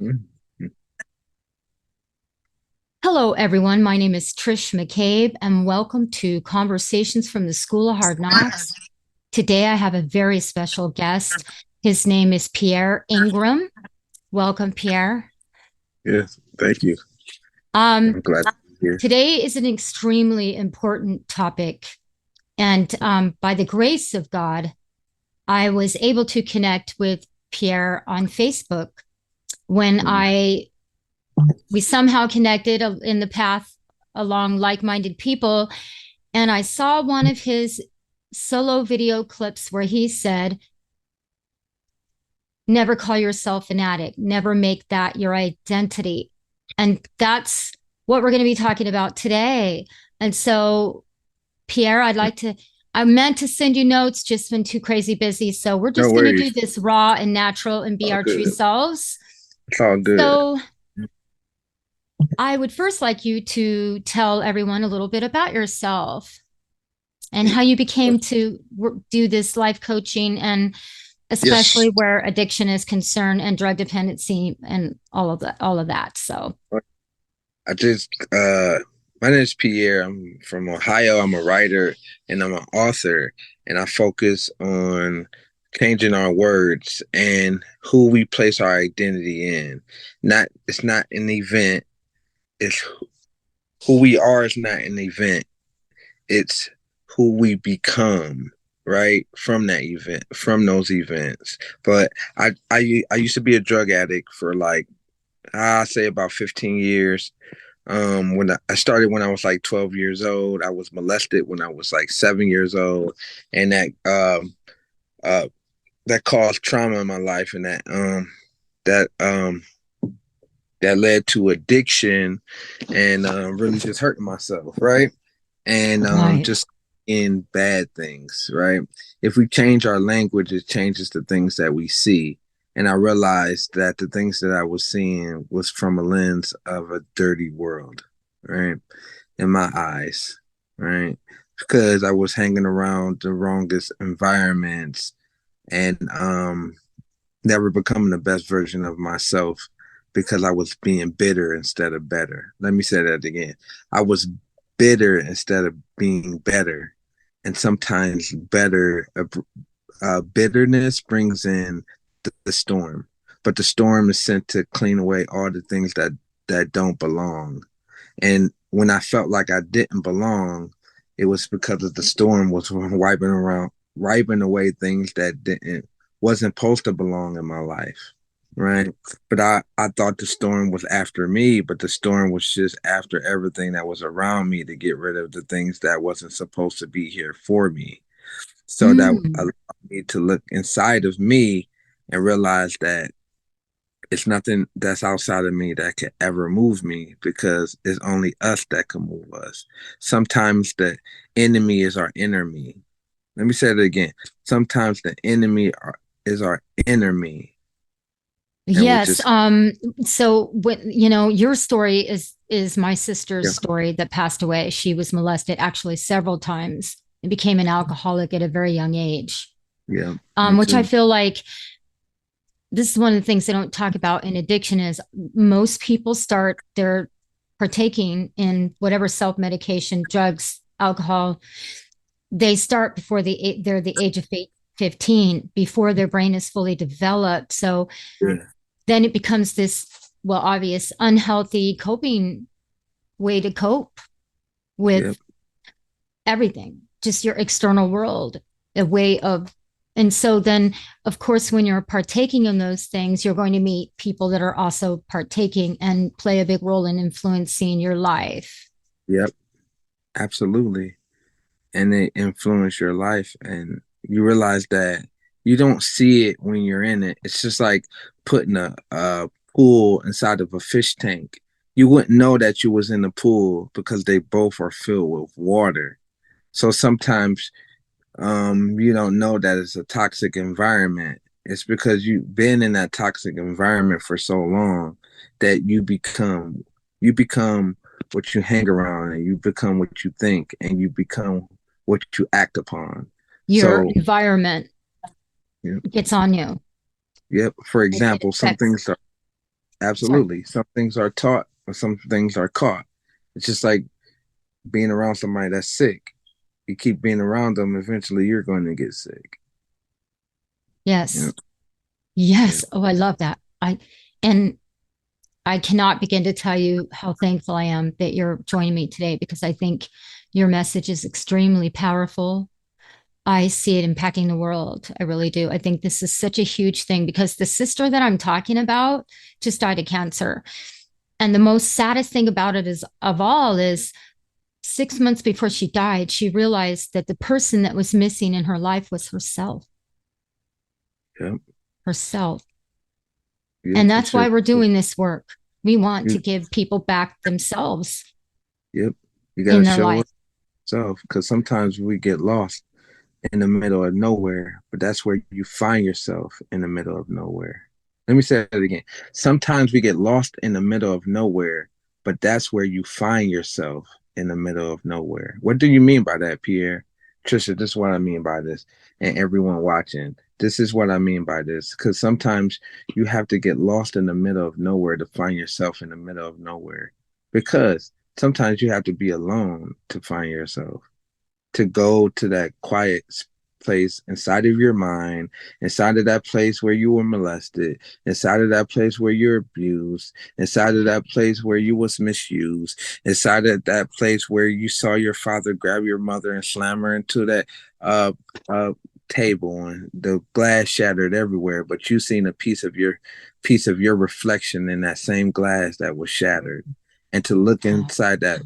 Mhm. Hello, everyone. My name is Trish McCabe, and welcome to Conversations from the School of Hard Knocks. Today, I have a very special guest. His name is Piere Ingram. Welcome, Pierre. Yes, thank you. Um, I'm glad to be here. Today is an extremely important topic, and by the grace of God, I was able to connect with Pierre on Facebook when Mhm. I we somehow connected in the path along like-minded people. And I saw one of his solo video clips where he said, never call yourself an addict, never make that your identity. And that's what we're going to be talking about today. And so, Pierre, I meant to send you notes, just been too crazy busy. So we're No just going to do worries. this raw and natural and be All our true good. selves. It's all good. So I would first like you to tell everyone a little bit about yourself and how you became to do this life coaching, and especially Yes. where addiction is concerned and drug dependency and all of that. So I just my name is Pierre. I'm from Ohio. I'm a writer and I'm an author, and I focus on changing our words and who we place our identity in. Not It's not an event. It's who we are is not an event. It's who we become, right, from that event, from those events. But I used to be a drug addict for like I say about 15 years. When I started when I was like 12 years old. I was molested when I was like 7 years old, and uh that caused trauma in my life, and that that led to addiction and really just hurting myself, right? And right. just in bad things, right? If we change our language, it changes the things that we see. And I realized that the things that I was seeing was from a lens of a dirty world, right? In my eyes, right? Because I was hanging around the wrongest environments and never becoming the best version of myself because I was being bitter instead of better. Let me say that again. I was bitter instead of being better. And sometimes bitterness brings in the storm, but the storm is sent to clean away all the things that don't belong. And when I felt like I didn't belong, it was because of the storm was wiping away things that didn't wasn't supposed to belong in my life. Right. But I thought the storm was after me, but the storm was just after everything that was around me to get rid of the things that wasn't supposed to be here for me. So that Mm. allowed me to look inside of me and realize that it's nothing that's outside of me that could ever move me because it's only us that can move us. Sometimes the enemy is our enemy. Let me say it again. Sometimes the is our enemy, and we Yes. just So when your story is my sister's yeah, story that passed away. She was molested actually several times and became an alcoholic at a very young age. yeah, me Which I too. feel like this is one of the things they don't talk about in addiction is most people start their partaking in whatever self-medication, drugs, alcohol, they start before they're the age of 15, before their brain is fully developed. So Yeah, then it becomes this, well, obvious unhealthy coping way to cope yeah, with everything, just your external world, a way of. And so then, of course, when you're partaking in those things, you're going to meet people that are also partaking and play a big role in influencing your life. yep, absolutely. And they influence your life, and you realize that you don't see it when you're in it. It's just like putting a pool inside of a fish tank. You wouldn't know that you was in the pool because they both are filled with water. So sometimes you don't know that it's a toxic environment. It's because you've been in that toxic environment for so long that you become what you hang around, and you become what you think, and you become what you act upon. Your So, environment yeah, gets on you. yep. For It example, some affects. things are Sorry. Absolutely. Some things are taught or some things are caught. It's just like being around somebody that's sick. You keep being around them, eventually you're going to get sick. Yeah. Yes. Yeah. Yes. Oh, I love that. And I cannot begin to tell you how thankful I am that you're joining me today because I think your message is extremely powerful. I see it impacting the world. I really do. I think this is such a huge thing because the sister that I'm talking about just died of cancer. And the most saddest thing about it is of all is 6 months before she died, she realized that the person that was missing in her life was herself, Yep. herself. Yep. And It's that's your why we're doing this work. We want to you, give people back themselves yep. You in gotta their show life. up yourself because sometimes we get lost in the middle of nowhere, but that's where you find yourself in the middle of nowhere. Let me say it again. Sometimes we get lost in the middle of nowhere, but that's where you find yourself in the middle of nowhere. What do you mean by that, Pierre? Trisha, this is what I mean by this. And everyone watching, this is what I mean by this. Because sometimes you have to get lost in the middle of nowhere to find yourself in the middle of nowhere. Because sometimes you have to be alone to find yourself, to go to that quiet place inside of your mind, inside of that place where you were molested, inside of that place where you're abused, inside of that place where you was misused, inside of that place where you saw your father grab your mother and slam her into that uh uh table and the glass shattered everywhere, but you seen a piece of your reflection in that same glass that was shattered. And to look inside that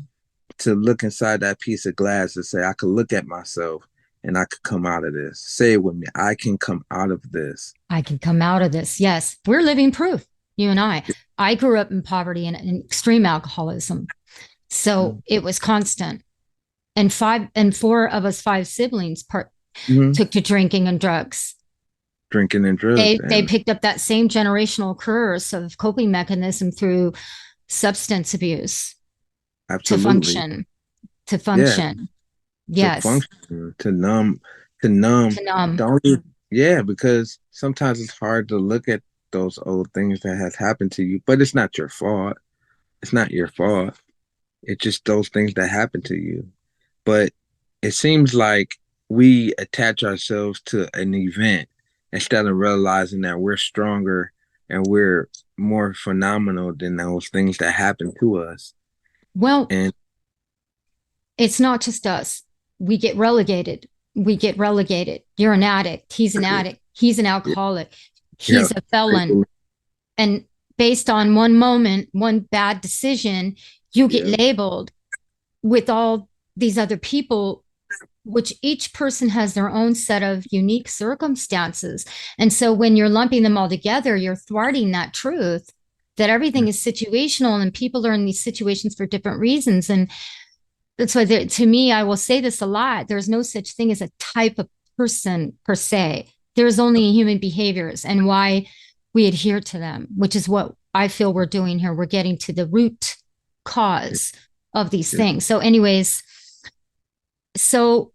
piece of glass and say, I could look at myself and I could come out of this. Say it with me. I can come out of this. I can come out of this. Yes, we're living proof, you and I. I grew up in poverty and extreme alcoholism. So it was constant. And four of us five siblings Mm-hmm. took to drinking and drugs. Drinking and drugs. They And picked up that same generational curse of coping mechanism through substance abuse to absolutely. function, to Yeah. function. To Yes, function, to numb. to numb. Don't you? Yeah, because sometimes it's hard to look at those old things that has happened to you, but it's not your fault. It's not your fault. It's just those things that happen to you. But it seems like we attach ourselves to an event instead of realizing that we're stronger and we're more phenomenal than those things that happen to us. Well, And it's not just us. We get relegated. We get relegated. You're an addict. He's an addict. He's an yeah, alcoholic. yeah, He's a felon. And based on one moment, one bad decision, you get yeah, labeled with all these other people, which each person has their own set of unique circumstances. And so when you're lumping them all together, you're thwarting that truth that everything is situational and people are in these situations for different reasons. And that's why, to me, I will say this a lot. There's no such thing as a type of person per se. There's only human behaviors and why we adhere to them, which is what I feel we're doing here. We're getting to the root cause of these yeah. things. So, anyways, so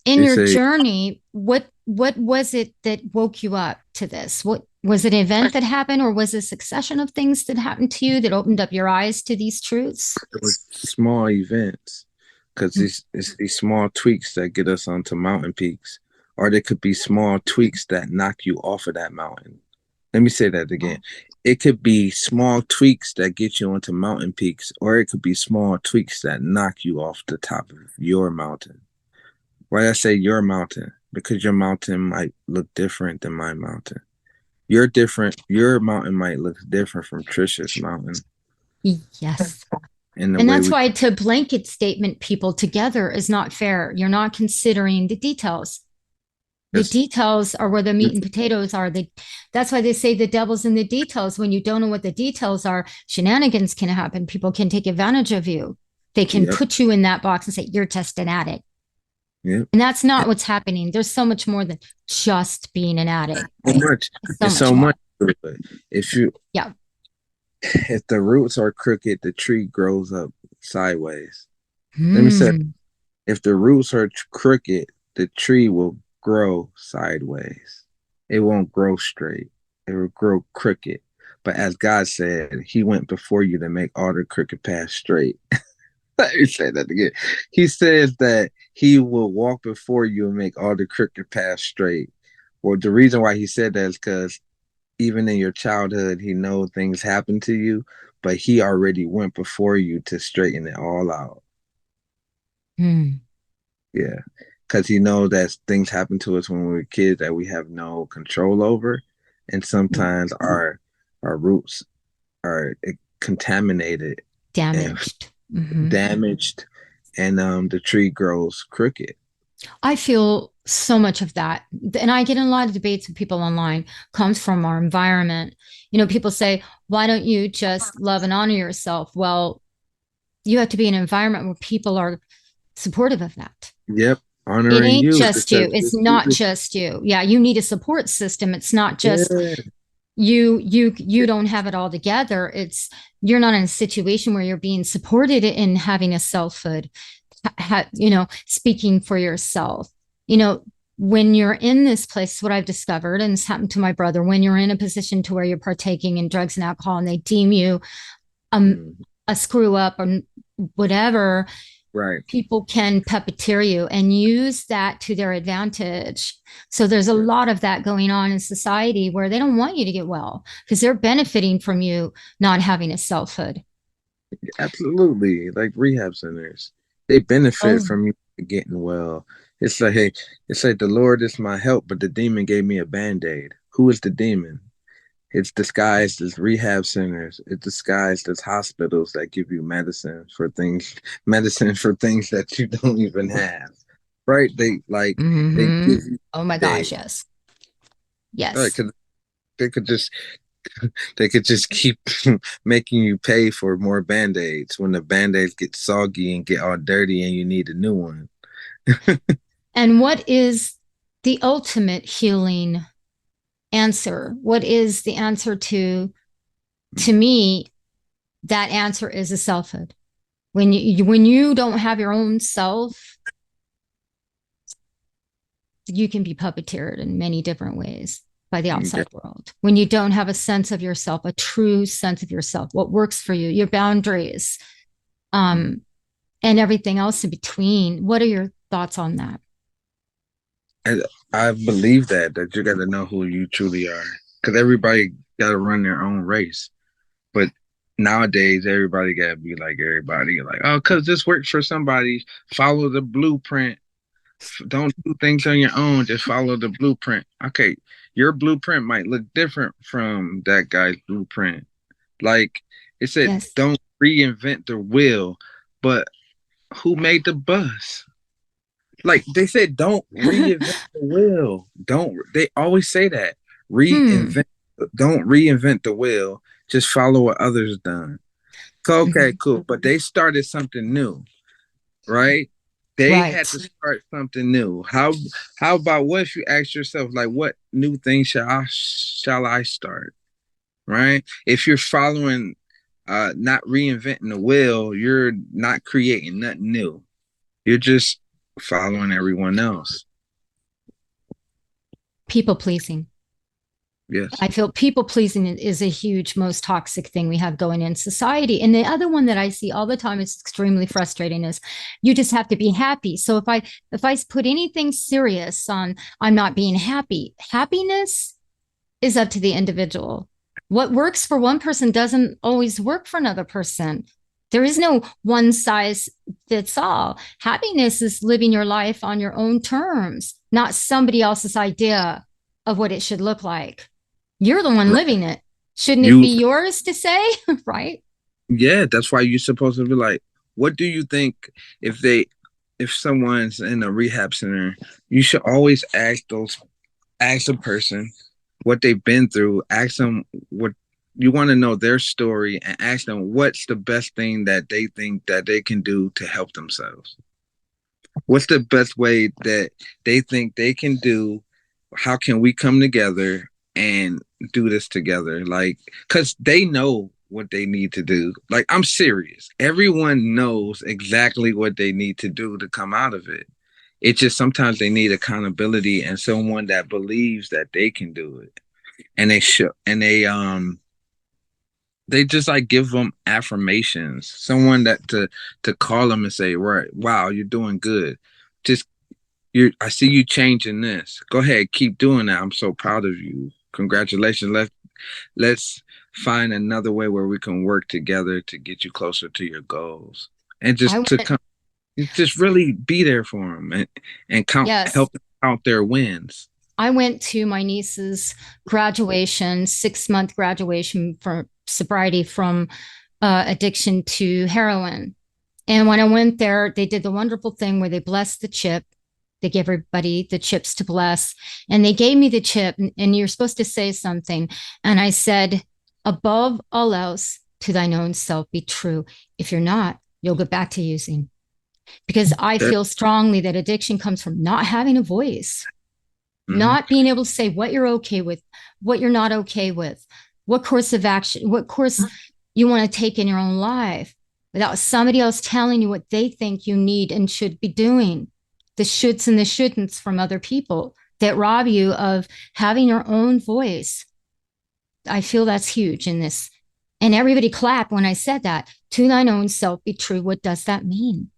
in It's your a journey, what was it that woke you up to this? What was it, an event that happened, or was it a succession of things that happened to you that opened up your eyes to these truths? It was small events because it's these small tweaks that get us onto mountain peaks, or they could be small tweaks that knock you off of that mountain. Let me say that again. It could be small tweaks that get you onto mountain peaks, or it could be small tweaks that knock you off the top of your mountain. Why did I say your mountain? Because your mountain might look different than my mountain. You're different. Your mountain might look different from Trisha's mountain. Yes. In the And way that's we, why to blanket statement people together is not fair. You're not considering the details. The yes, details are where the meat and potatoes are. That's why they say the devil's in the details. When you don't know what the details are, shenanigans can happen. People can take advantage of you. They can yep, put you in that box and say, you're just an addict. yep. And that's not what's happening. There's so much more than just being an addict. So much. So It's much so more. much. If you Yeah. if the roots are crooked, the tree grows up sideways. Let me say, Hmm. if the roots are crooked, the tree will grow sideways. It won't grow straight. It will grow crooked. but as God said, he went before you to make all the crooked paths straight. Let me say that again. He says that he will walk before you and make all the crooked paths straight. Well, the reason why he said that is because even in your childhood, he knows things happen to you, but he already went before you to straighten it all out. Hmm. Yeah. Because he knows that things happen to us when we were kids that we have no control over. And sometimes our roots are contaminated and Damaged. Hmm. damaged, and the tree grows crooked. I feel so much of that. And I get in a lot of debates with people online, comes from our environment. People say, why don't you just love and honor yourself? Well, you have to be in an environment where people are supportive of that. Yep. It Honoring ain't you. just you. It's not just you. Yeah, you need a support system. It's not just Yeah. you don't have it all together. It's you're not in a situation where you're being supported in having a selfhood, speaking for yourself. You know, when you're in this place, what I've discovered, and it's happened to my brother, when you're in a position to where you're partaking in drugs and alcohol and they deem you um, Mm, a screw up or whatever, right. people can puppeteer you and use that to their advantage. So there's a Yeah. lot of that going on in society where they don't want you to get well because they're benefiting from you not having a selfhood. Absolutely. Like rehab centers, they benefit Oh. from you getting well. It's like, hey, it's like the Lord is my help, but the demon gave me a band-aid. Who is the demon? It's disguised as rehab centers. It's disguised as hospitals that give you medicine for things that you don't even have. Right? They Mm-hmm. give you Oh my they gosh, yes. right, Yes. 'cause they could just keep making you pay for more band-aids when the band-aids get soggy and get all dirty and you need a new one. And what is the ultimate healing answer? What is the answer to me? That answer is a selfhood. When you don't have your own self, you can be puppeteered in many different ways by the Yeah, outside world. When you don't have a sense of yourself, a true sense of yourself, what works for you, your boundaries, um, and everything else in between. What are your thoughts on that? and I believe that you got to know who you truly are, because everybody got to run their own race. But nowadays, everybody got to be like everybody. Like, oh, because this works for somebody, follow the blueprint. Don't do things on your own. Just follow the blueprint. Okay, your blueprint might look different from that guy's blueprint. Like it said, Yes. don't reinvent the wheel, but who made the bus? Like they said, don't reinvent the wheel. Don't. They always say that. Hmm. Reinvent. Don't reinvent the wheel. Just follow what others done. Okay, Mhm. cool. But they started something new, right? They had Right. to start something new. How about what if you ask yourself, like, what new thing shall I start? Right? If you're following, not reinventing the wheel, you're not creating nothing new. You're just following everyone else. People pleasing. Yes. I feel people pleasing is a huge, most toxic thing we have going in society. And the other one that I see all the time is extremely frustrating is you just have to be happy. So if I put anything serious on I'm not being happy, happiness is up to the individual. What works for one person doesn't always work for another person. There is no one size fits all. Happiness is living your life on your own terms, not somebody else's idea of what it should look like. You're the one Right. living it. Shouldn't it You, be yours to say? Right? yeah, that's why you're supposed to be like, what do you think if they, if someone's in a rehab center, you should always ask a person what they've been through, ask them what you want to know their story, and ask them what's the best thing that they think that they can do to help themselves. What's the best way that they think they can do? How can we come together and do this together? Like, because they know what they need to do. Like, I'm serious. Everyone knows exactly what they need to do to come out of it. It's just sometimes they need accountability and someone that believes that they can do it. And they should, and they just like give them affirmations. Someone that to call them and say, right, wow, you're doing good. Just you I see you changing this. Go ahead, keep doing that. I'm so proud of you. Congratulations. Let's find another way where we can work together to get you closer to your goals. And I just to went, come just really be there for them and count yes, help them count their wins. I went to my niece's graduation, 6 month graduation for sobriety from addiction to heroin. And when I went there, they did the wonderful thing where they blessed the chip. They gave everybody the chips to bless. And they gave me the chip, and you're supposed to say something. And I said, above all else, to thine own self be true. If you're not, you'll go back to using. Because I That, feel strongly that addiction comes from not having a voice, mhm. not being able to say what you're okay with, what you're not okay with, what course of action, what course you want to take in your own life without somebody else telling you what they think you need and should be doing. The shoulds and the shouldn'ts from other people that rob you of having your own voice. I feel that's huge in this. And everybody clapped when I said that. To thine own self be true. What does that mean?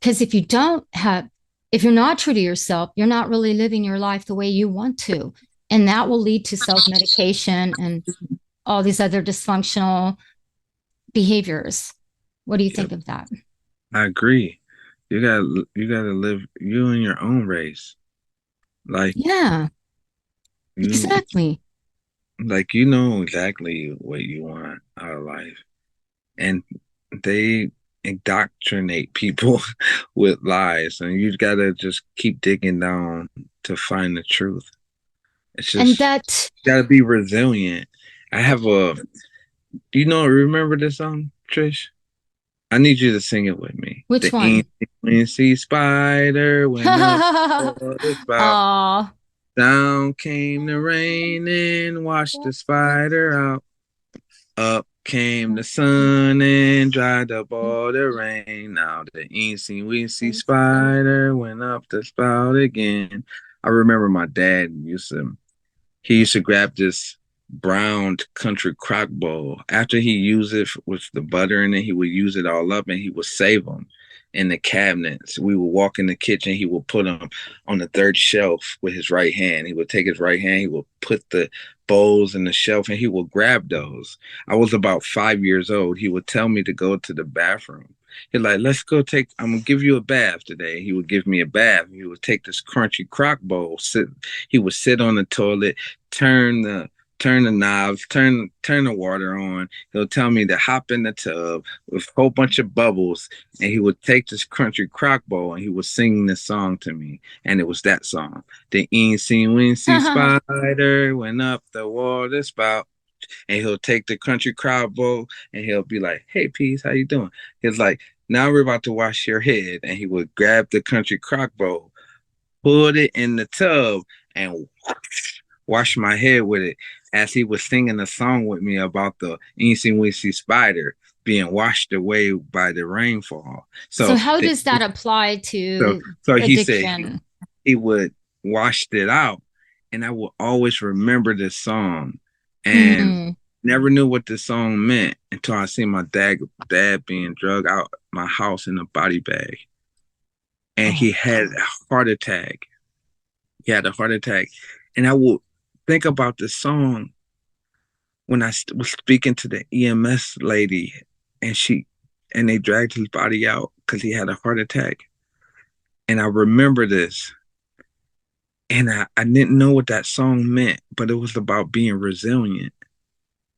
Because if you're not true to yourself, you're not really living your life the way you want to. And that will lead to self medication and all these other dysfunctional behaviors. What do you Yep, think of that? I agree. You gotta live you in your own race. Like Yeah, you exactly. you know exactly what you want out of life. And they indoctrinate people with lies, and you gotta just keep digging down to find the truth. It's And just that, gotta be resilient. I have a, remember this song, Trish? I need you to sing it with me. which The one? incy spider went up the spout. Oh, Down came the rain and washed the spider out. Up came the sun and dried up all the rain. Now the eensy weensy spider went up the spout again. I remember my dad he used to grab this brown country crock bowl. After he used it with the butter in it, he would use it all up and he would save them in the cabinets. We would walk in the kitchen. He would put them on the third shelf with his right hand. He would take his right hand. He would put the bowls in the shelf and he would grab those. I was about 5 years old. He would tell me to go to the bathroom. He's like, let's go I'm gonna give you a bath today. He would give me a bath. He would take this crunchy crock bowl, he would sit on the toilet, turn the turn the knobs, turn the water on. He'll tell me to hop in the tub with a whole bunch of bubbles, and he would take this country crock bowl and he would sing this song to me, and it was that song. The eensy weensy spider went up the water spout, and he'll take the country crock bowl and he'll be like, "Hey, peace, how you doing?" He's like, "Now we're about to wash your head," and he would grab the country crock bowl, put it in the tub, and wash my head with it as he was singing a song with me about the Eensy Weensy spider being washed away by the rainfall. so So how the, does that apply so to so he said addiction? he would wash it out, and I will always remember this song, and Hmm. never knew what this song meant until I seen my dad being drugged out my house in a body bag, and Oh, he had a heart attack. He had a heart attack, and I will think about the song when I was speaking to the EMS lady, and they dragged his body out because he had a heart attack. And I remember this, and I didn't know what that song meant, but it was about being resilient.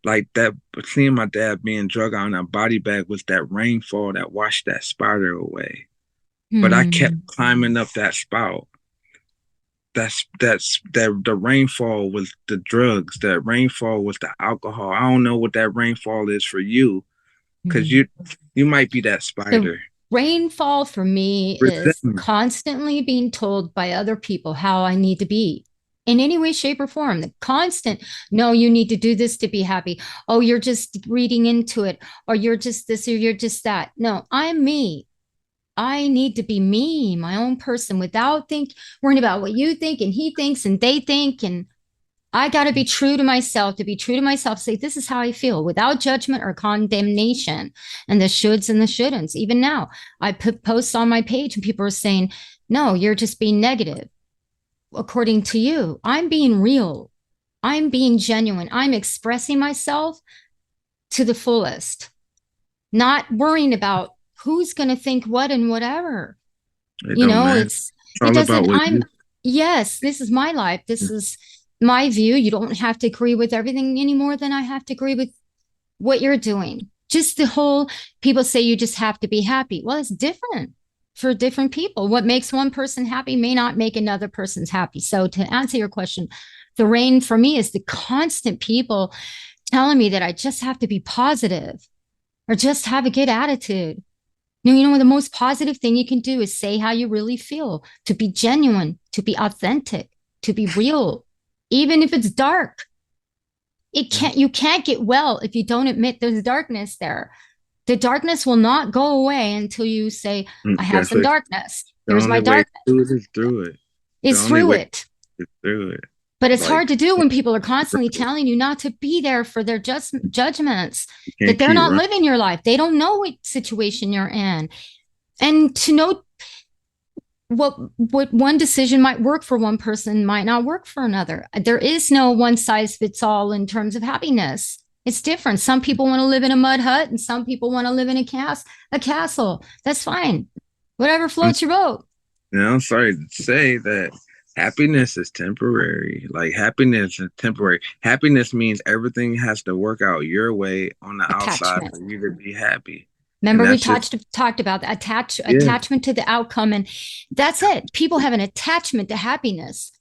Like that, seeing my dad being drugged out in a body bag was that rainfall that washed that spider away. But I kept hmm. climbing up that spout. That the rainfall was the drugs. That rainfall was the alcohol. I don't know what that rainfall is for you, because Hmm. you might be that The spider. rainfall for me is Resentment. constantly being told by other people how I need to be in any way, shape, or form. The constant, no, you need to do this to be happy. Oh, you're just reading into it, or you're just this, or you're just that. No, I'm me. I need to be me, my own person, without worrying about what you think and he thinks and they think. And I got to be true to myself, to be true to myself, say, this is how I feel without judgment or condemnation and the shoulds and the shouldn'ts. Even now, I put posts on my page and people are saying, no, you're just being negative. According to you, I'm being real. I'm being genuine. I'm expressing myself to the fullest, not worrying about who's going to think what and whatever. It don't matter. It's It all about doesn't, what you. yes, this is my life. This is my view. You don't have to agree with everything any more than I have to agree with what you're doing. Just the whole, people say you just have to be happy. Well, it's different for different people. What makes one person happy may not make another person's happy. So to answer your question, the rain for me is the constant people telling me that I just have to be positive or just have a good attitude. The most positive thing you can do is say how you really feel, to be genuine, to be authentic, to be real, even if it's dark. You can't get well if you don't admit there's darkness there. The darkness will not go away until you say, I have That's some what, darkness. the Here's my only way to darkness. do it is through it. The It's only through way it. is through it. But it's Like hard to do when people are constantly telling you not to be there for their judgments, you that can't they're keep not running. living your life. They don't know what situation you're in. And to know what one decision might work for one person might not work for another. There is no one size fits all in terms of happiness. It's different. Some people want to live in a mud hut and some people want to live in a castle. That's fine. Whatever I'm, floats your boat. I'm sorry to say that happiness is temporary. Like happiness is temporary. Happiness means everything has to work out your way on the outside Attachment. for you to be happy. And Remember we that's just talked about the yeah, attachment to the outcome, and that's it. People have an attachment to happiness.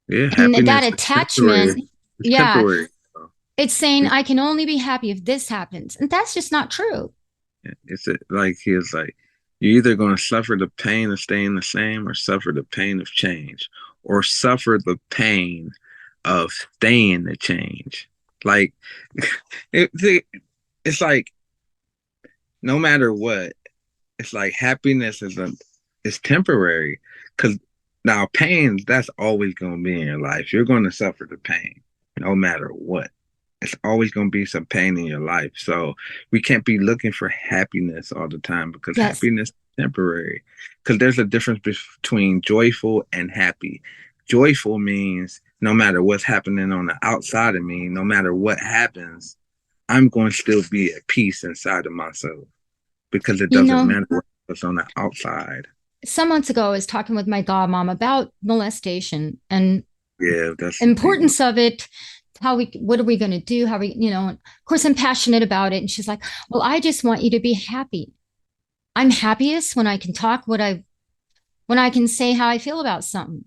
yeah. And that Happiness is temporary. attachment, It's yeah, temporary. So it's saying we I can only be happy if this happens. And that's just not true. like he was like, you're either going to suffer the pain of staying the same, or suffer the pain of change, or suffer the pain of staying the change. Like it, it's like no matter what, it's like happiness is temporary. Because now pain, that's always going to be in your life. You're going to suffer the pain no matter what. It's always going to be some pain in your life. So we can't be looking for happiness all the time, because Yes. happiness is temporary. Because there's a difference between joyful and happy. Joyful means no matter what's happening on the outside of me, no matter what happens, I'm going to still be at peace inside of myself, because it You doesn't know, matter what's on the outside. some months ago, I was talking with my godmom about molestation and Yeah, that's a deep one. importance of it. What are we going to do? How we, of course, I'm passionate about it. And she's like, well, I just want you to be happy. I'm happiest when I can talk when I can say how I feel about something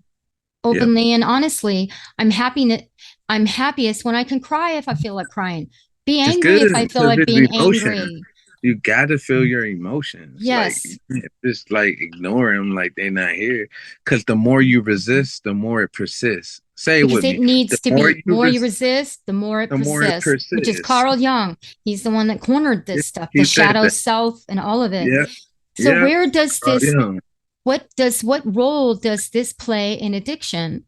Yep. openly and honestly. I'm happiest when I can cry if I feel like crying. Be It's angry good if I feel because like being it's emotion. angry. You got to feel your emotions. Like Yes, you can't just like ignore them like they're not here. Because the more you resist, the more it persists. Say it because with it me. The needs to more be. you More you resist, resist, the more it the more it persists, which is persists. Carl Jung. He's the one that cornered Yeah, this stuff, the he said shadow that. self and all of it. Yeah, So yeah. where does this, Yeah, what role does this play in addiction?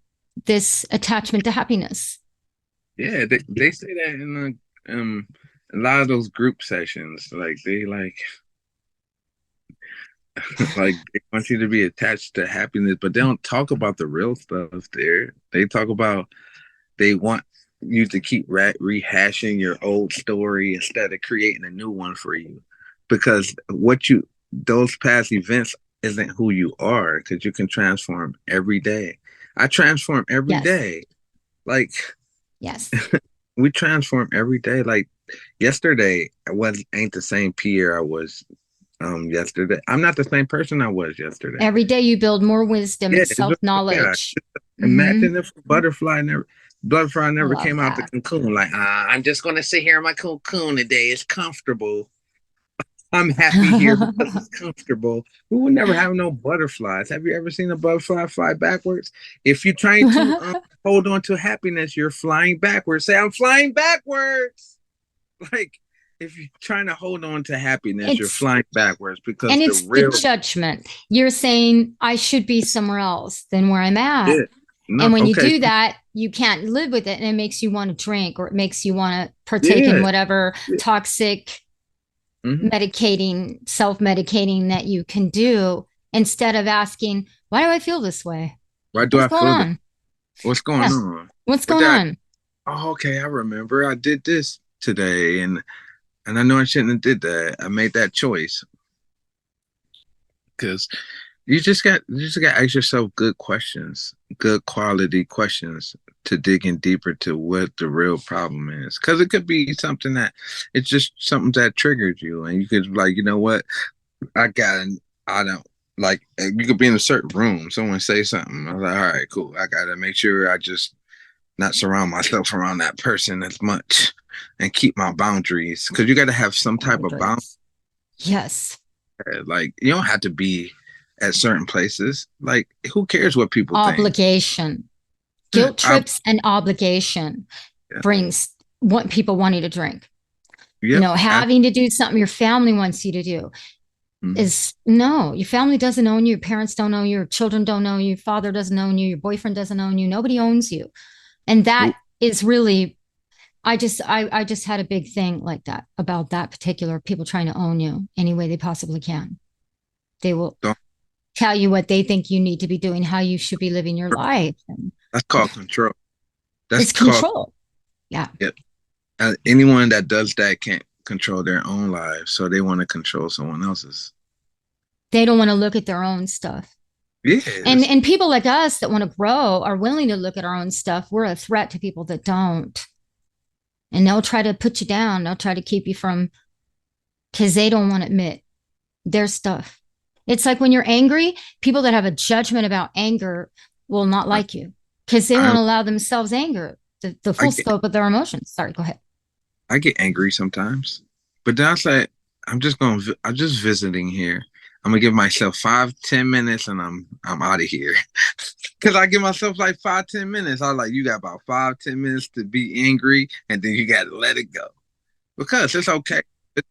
This attachment to happiness? yeah. They say that in a lot of those group sessions. Like they like they want you to be attached to happiness, but they don't talk about the real stuff there. They talk about they want you to keep rehashing your old story instead of creating a new one for you, because those past events isn't who you are, because you can transform every day. I transform every Yes, day. Like yes. we transform every day. Like yesterday, I was ain't the same Pierre I was yesterday. I'm not the same person I was yesterday. Every day you build more wisdom Yeah, and self yeah. knowledge. Mm-hmm. Imagine if butterfly I never love came out the that. cocoon. Like, I'm just gonna sit here in my cocoon today. It's comfortable. I'm happy here because it's comfortable. We would never have no butterflies. Have you ever seen a butterfly fly backwards? If you're trying to hold on to happiness, you're flying backwards. Say, I'm flying backwards. Like, if you're trying to hold on to happiness, you're it's flying backwards, because and the it's the real, judgment. You're saying I should be somewhere else than where I'm at. yeah, no, And when you okay, do that, you can't live with it and it makes you want to drink or it makes you want to partake in Yeah. whatever Yeah. toxic Hmm. medicating, self-medicating that you can do instead of asking, why do I feel this way? Why do What's I going feel this? on? What's going Yeah. on? What's What going did I? on? Oh, okay. I remember. I did this today, and I know I shouldn't have did that. I made that choice because you just got to ask yourself good questions, good quality questions to dig in deeper to what the real problem is. Because it could be something that it's just something that triggered you, and you could like, you know what, I got, I don't like. You could be in a certain room, someone say something. I was like, all right, cool. I gotta make sure I just not surround myself around that person as much, and keep my boundaries because you got to have some type of boundary. Boundaries. Yes. Like you don't have to be at certain places. Like who cares what people think? Obligation. Yeah, Guilt trips and obligation yeah, brings what people want you to drink. You yep. know, having to do something your family wants you to do Mhm. is no, your family doesn't own you, your parents don't own you, your children don't own you, your father doesn't own you, your boyfriend doesn't own you, nobody owns you. And that Nope, is really I just had a big thing like that about that particular people trying to own you any way they possibly can. They will don't. tell you what they think you need to be doing, how you should be living your life. And That's called control. That's it's called, control. Yeah. yep. Anyone that does that can't control their own lives, so they want to control someone else's. They don't want to look at their own stuff. And Yes, and people like us that want to grow are willing to look at our own stuff. We're a threat to people that don't. And they'll try to put you down. They'll try to keep you from because they don't want to admit their stuff. It's like when you're angry, people that have a judgment about anger will not I, like you because they I, won't allow themselves anger, the I full get, scope of their emotions. Sorry, go ahead. I get angry sometimes, but then I say, I'm just visiting here. I'm gonna give myself 5, 10 minutes, and I'm out of here. Cause I give myself like 5, 10 minutes. I was like, you got about 5, 10 minutes to be angry, and then you got to let it go because it's okay.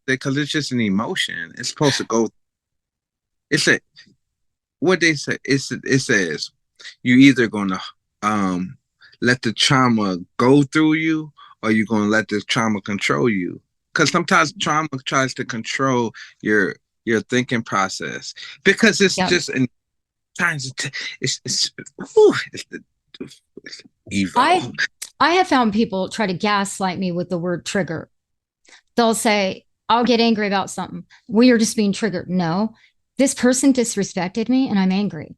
Because it's just an emotion. It's supposed to go. It's a what they say. It says you either gonna um let the trauma go through you, or you're gonna let the trauma control you. Because sometimes trauma tries to control your your thinking process because it's Yeah. just in times it's whew, it's I evil. I have found people try to gaslight me with the word trigger. They'll say, I'll get angry about something. We are just being triggered. No, this person disrespected me and I'm angry.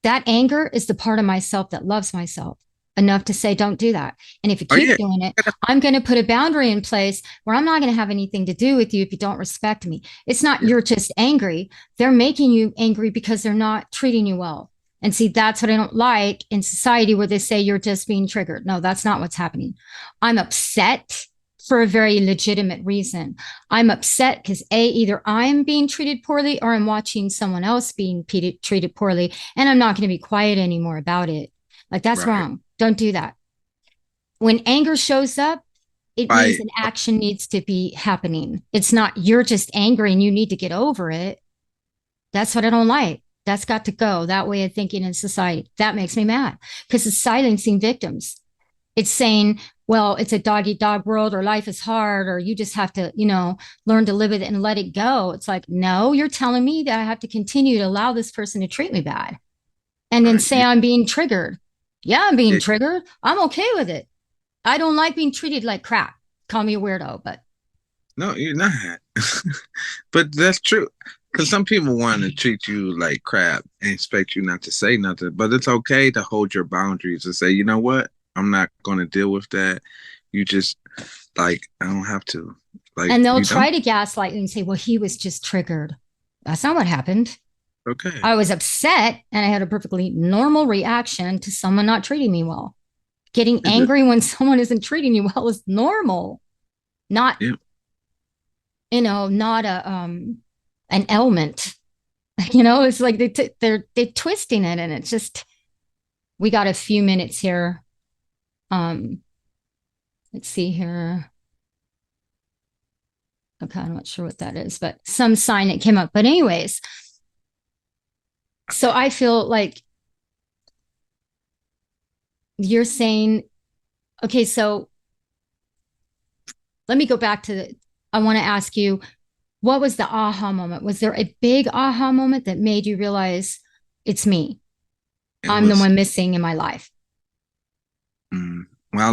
That anger is the part of myself that loves myself enough to say, don't do that. And if you Oh keep yeah, doing it, I'm going to put a boundary in place where I'm not going to have anything to do with you if you don't respect me. It's not yeah, you're just angry. They're making you angry because they're not treating you well. And see, that's what I don't like in society where they say you're just being triggered. No, that's not what's happening. I'm upset for a very legitimate reason. I'm upset because either I'm being treated poorly or I'm watching someone else being treated poorly, and I'm not going to be quiet anymore about it. Like that's right. wrong. Don't do that. When anger shows up, it means Right. an action needs to be happening. It's not you're just angry and you need to get over it. That's what I don't like. That's got to go. That way of thinking in society. That makes me mad because it's silencing victims. It's saying, well, it's a dog eat dog world or life is hard or you just have to, learn to live with it and let it go. It's like, no, you're telling me that I have to continue to allow this person to treat me bad and then Right. say Yeah, I'm being triggered. Yeah, I'm being yeah. triggered. I'm okay with it. I don't like being treated like crap. Call me a weirdo, but No, you're not. But that's true. Because some people want to treat you like crap and expect you not to say nothing. But it's okay to hold your boundaries and say, you know what? I'm not going to deal with that. You just, like, I don't have to. Like, and they'll you don't? try to gaslight you and say, well, he was just triggered. That's not what happened. Okay. I was upset and I had a perfectly normal reaction to someone not treating me well. Getting Is it? angry when someone isn't treating you well is normal, not, Yeah. not an ailment. It's like they're twisting it and it's just we got a few minutes here. Um, let's see here. Okay, I'm not sure what that is, but some sign that came up. But anyways, so I feel like you're saying Okay, so let me go back to I want to ask you, what was the aha moment? Was there a big aha moment that made you realize it's me? It I'm the was one missing in my life. mm, when I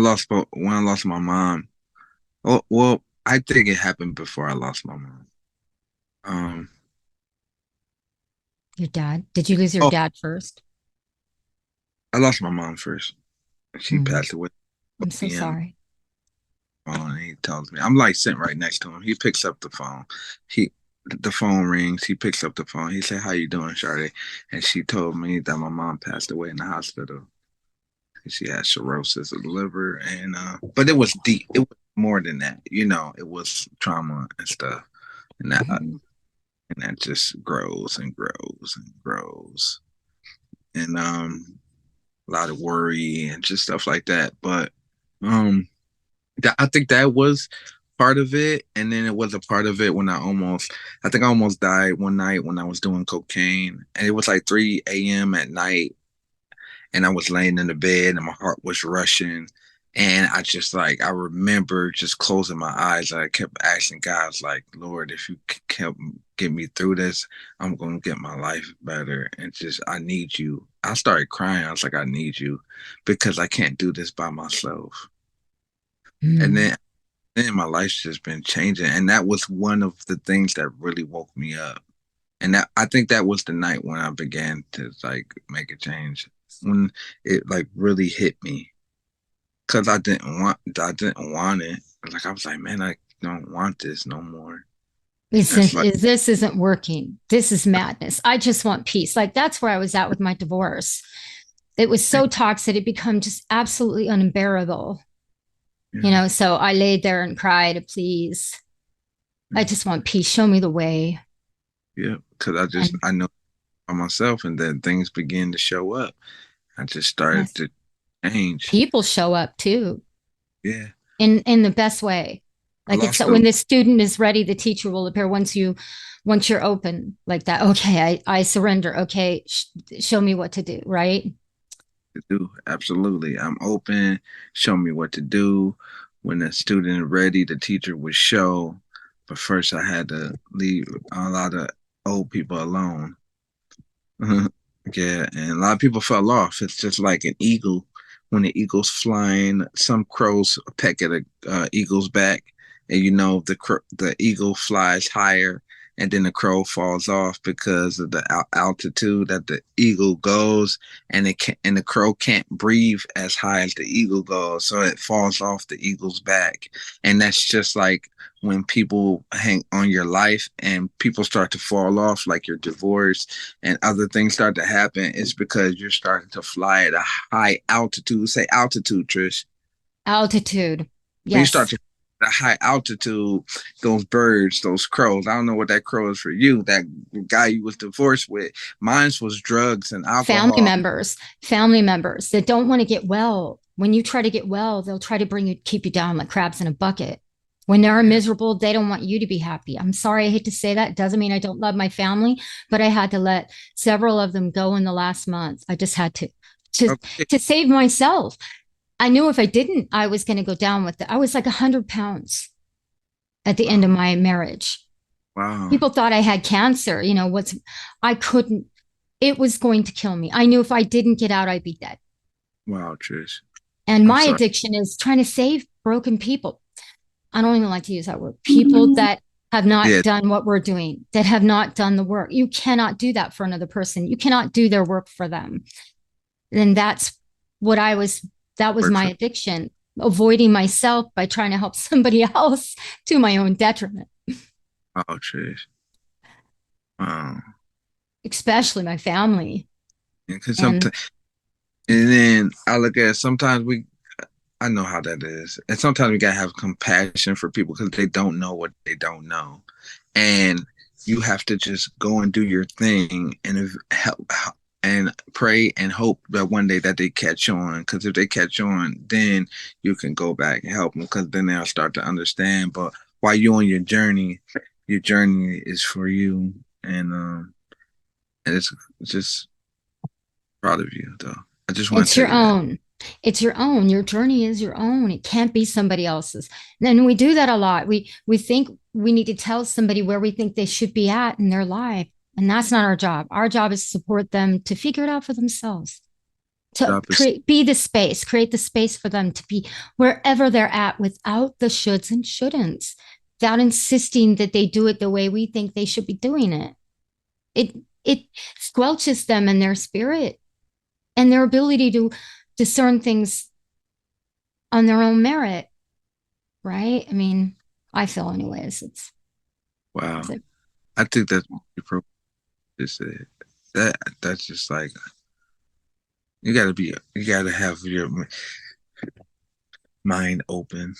lost my mom. Well, I think it happened before I lost my mom. Um, Your dad? Did you lose your oh, dad first? I lost my mom first. She Hmm. passed away I'm at so PM sorry. phone, and he tells me I'm like sitting right next to him. He picks up the phone. He the phone rings. He picks up the phone. He said, "How you doing, Sade?" And she told me that my mom passed away in the hospital. She had cirrhosis of the liver, and but it was deep. It was more than that. You know, it was trauma and stuff, and Mhm. that just grows and grows and grows, and a lot of worry and just stuff like that. But um, I think that was part of it, and then it was a part of it when I think I almost died one night when I was doing cocaine, and it was like 3 a.m. at night, and I was laying in the bed, and my heart was rushing, and I just like I remember just closing my eyes. I kept asking God, I was like, Lord, if you kept get me through this, I'm gonna get my life better, and just I need you. I started crying. I was like, I need you because I can't do this by myself. And Mm. then my life's just been changing, and that was one of the things that really woke me up. And that I think that was the night when I began to like make a change, when it like really hit me, because I didn't want it. Like I was like, man, I don't want this no more. It's like This isn't working. This is madness. I just want peace. Like that's where I was at with my divorce. It was so toxic, it became just absolutely unbearable. You yeah, know, so I laid there and cried, please. I just want peace. Show me the way. yeah, because And I know by myself, and then things begin to show up. I just started yes, to change. people show up too Yeah, in the best way. I Like it's lost a when the student is ready, the teacher will appear once you're open like that. Okay, I surrender. Okay, show me what to do, right? to do. Absolutely. I'm open. Show me what to do. When the student is ready, the teacher would show. But first, I had to leave a lot of old people alone. Yeah, and a lot of people fell off. It's just like an eagle. When the eagle's flying, some crows peck at a eagle's back, and you know the eagle flies higher, and then the crow falls off because of the altitude that the eagle goes, and the crow can't breathe as high as the eagle goes, so it falls off the eagle's back, and that's just like when people hang on your life and people start to fall off, like your divorce and other things start to happen, it's because you're starting to fly at a high altitude. Say altitude, Trish. Altitude. When you start Yes. to at a high altitude, those birds, those crows. I don't know what that crow is for you. That guy you was divorced with, mine was drugs and Family alcohol. members, family members that don't want to get well. When you try to get well, they'll try to keep you down like crabs in a bucket. When they're Yeah. miserable, they don't want you to be happy. I'm sorry, I hate to say that. It doesn't mean I don't love my family, but I had to let several of them go in the last month. I just had to Okay. to save myself. I knew if I didn't, I was going to go down with it. I was like 100 pounds at the end of Wow. my marriage. Wow. People thought I had cancer. You know, I couldn't, it was going to kill me. I knew if I didn't get out, I'd be dead. Wow, Trish. And I'm my sorry. addiction is trying to save broken people. I don't even like to use that word. People that have not Yeah. done what we're doing, that have not done the work. You cannot do that for another person. You cannot do their work for them. And what I was, that was Work my for addiction, avoiding myself by trying to help somebody else to my own detriment, oh, Trish. Wow. especially my family. Because And sometimes, and then I look at sometimes I know how that is. And sometimes we gotta have compassion for people because they don't know what they don't know. And you have to just go and do your thing and help and pray and hope that one day that they catch on. Because if they catch on, then you can go back and help them because then they'll start to understand. But while you're on your journey is for you. And it's just proud of you, though. I just want it's to tell your you that. own. It's your own. Your journey is your own. It can't be somebody else's. And we do that a lot. We think we need to tell somebody where we think they should be at in their life. And that's not our job. Our job is to support them to figure it out for themselves, to Job is create the space for them to be wherever they're at without the shoulds and shouldn'ts, without insisting that they do it the way we think they should be doing it. It it squelches them in their spirit and their ability to discern things on their own merit, right? I mean, I feel anyways. wow. It's a, I think that's what you just said. That's just like you gotta have your mind open.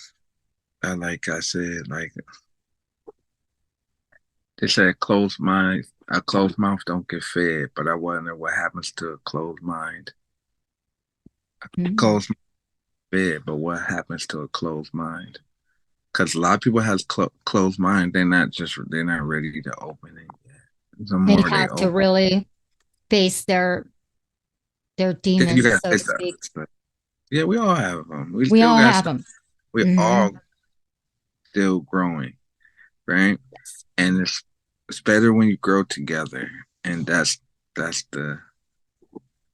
Like I said, like they say, a closed mouth don't get fed. But I wonder what happens to a closed mind. A mm, closed fed, but what happens to a closed mind? Because a lot of people has closed mind. They're not ready to open it yet. The they more they have to open, really face their then you demons, got so to speak. yeah, we all have them. We We still all got have stuff. them. We Mm-hmm. all still growing, right? Yes. And it's better when you grow together, and that's the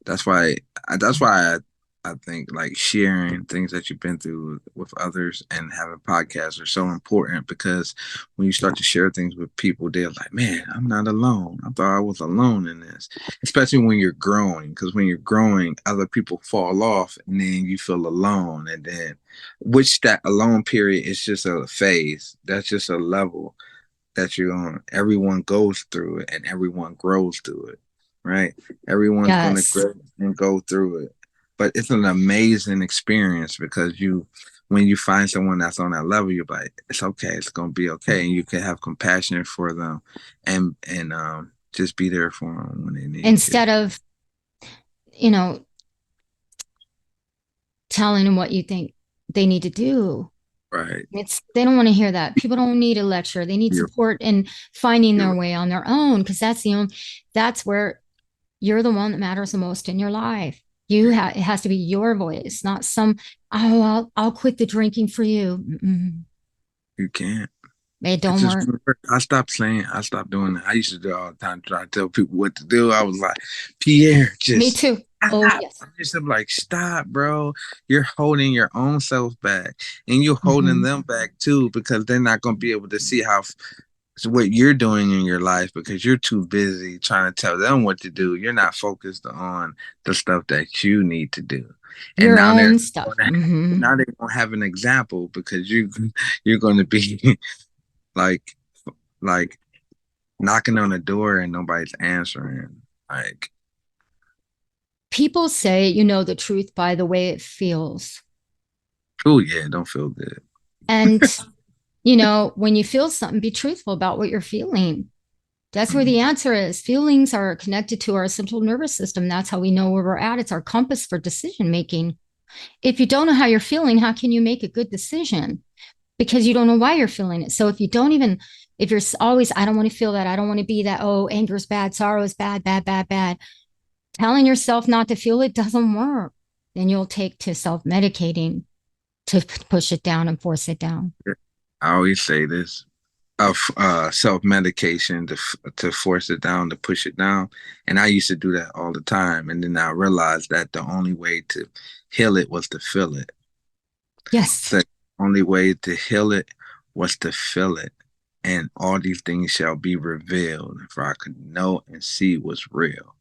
that's why that's why I think like sharing things that you've been through with others and having podcasts are so important because when you start to share things with people, they're like, man, I'm not alone. I thought I was alone in this. Especially when you're growing, because when you're growing, other people fall off and then you feel alone. And then, which that alone period is just a phase. That's just a level that you're on. Everyone goes through it and everyone grows through it, right? Everyone's going to Yes. grow and go through it. But it's an amazing experience because when you find someone that's on that level, you're like, it's okay, it's going to be okay. And you can have compassion for them and just be there for them when they need you. Instead of, you know, telling them what you think they need to do. Right. It's they don't want to hear that. People don't need a lecture. They need You're, support in finding their you're way on their own because that's where you're the one that matters the most in your life. It has to be your voice, not some, oh, I'll quit the drinking for you. Mm-mm. you can't. It It don't just work. won't work. I stopped doing that. I used to do it all the time, try to tell people what to do. I was like, Pierre, Me just too. Oh, stop. yes. I used to be like, stop, bro. You're holding your own self back. And you're holding Mm-hmm. them back too, because they're not gonna be able to see what you're doing in your life because you're too busy trying to tell them what to do. You're not focused on the stuff that you need to do. And Your own stuff. Mm-hmm. now they're gonna have an example because you're gonna be like like knocking on the door and nobody's answering. Like, People say you know the truth by the way it feels. oh yeah, don't feel good. And, when you feel something, be truthful about what you're feeling. That's where Mm, the answer is. Feelings are connected to our central nervous system. That's how we know where we're at. It's our compass for decision making. If you don't know how you're feeling, how can you make a good decision? Because you don't know why you're feeling it. So if you're always, I don't want to feel that, I don't want to be that, oh, anger is bad, sorrow is bad, bad, bad, bad, telling yourself not to feel it doesn't work. Then you'll take to self medicating to push it down and force it down. I always say this of self medication to force it down, to push it down, and I used to do that all the time. And then I realized that the only way to heal it was to feel it. Yes. So the only way to heal it was to feel it, and all these things shall be revealed, for I could know and see what's real.